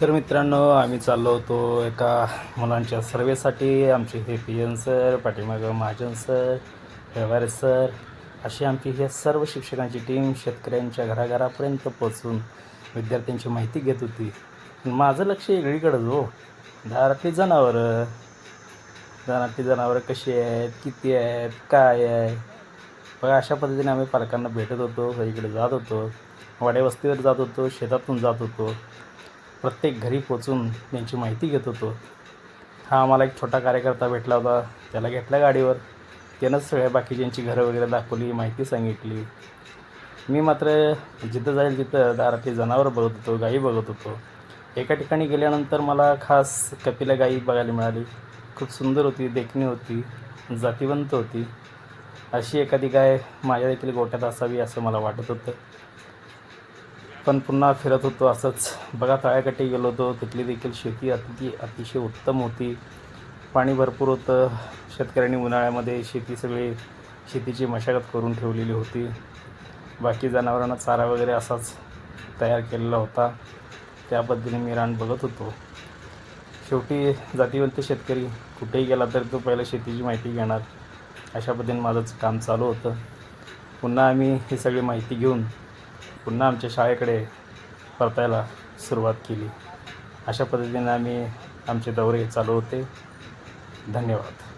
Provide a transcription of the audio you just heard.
तर मित्रांनो, आम्ही चाललो होतो एका मुलांच्या सर्वेसाठी. आमचे हे पी एन सर, पाठीमागं महाजन सर, व्यवहारे सर, अशी आमची हे सर्व शिक्षकांची टीम शेतकऱ्यांच्या घराघरापर्यंत पोचून विद्यार्थ्यांची माहिती घेत होती. माझं लक्ष वेगळीकडंच हो. दारातली जनावरं कशी आहेत, किती आहेत, काय आहे, बघा अशा पद्धतीने आम्ही पालकांना भेटत होतो. सगळीकडे जात होतो, वाड्यावस्तीवर जात होतो, शेतातून जात होतो, प्रत्येक घरी पोचून त्यांची माहिती घेत होतो. हा आम्हाला एक छोटा कार्यकर्ता भेटला होता, त्याला घेतला गाडीवर. त्यानंच सगळ्या बाकीच्यांची घरं वगैरे दाखवली, माहिती सांगितली. मी मात्र जिथं जाईल तिथं दारातली जनावरं बघत होतो, गायी बघत होतो. एका ठिकाणी गेल्यानंतर मला खास कपिला गाई बघायला मिळाली. खूप सुंदर होती, देखणी होती, जातीवंत होती. अशी एखादी गाय माझ्या देखील गोठ्यात असावी असं मला वाटत होतं. पण पुन्हा फिरत होतो असंच. बघा तळ्याकाठी गेलो होतो, तिथली देखील शेती अतिशय उत्तम होती. पाणी भरपूर होतं. शेतकऱ्यांनी उन्हाळ्यामध्ये शेतीची मशागत करून ठेवलेली होती. बाकी जनावरांना चारा वगैरे असाच तयार केलेला होता. त्या पद्धतीने मी रान बघत होतो. शेवटी जातीवंत शेतकरी कुठेही गेला तर तो पहिला शेतीची माहिती घेणार, अशा पद्धतीने माझं काम चालू होतं. पुन्हा आम्ही ही सगळी माहिती घेऊन पुन्हा आमच्या शाळेकडे परतायला सुरुवात केली. अशा पद्धतीने आमचे दौरे चालू होते. धन्यवाद.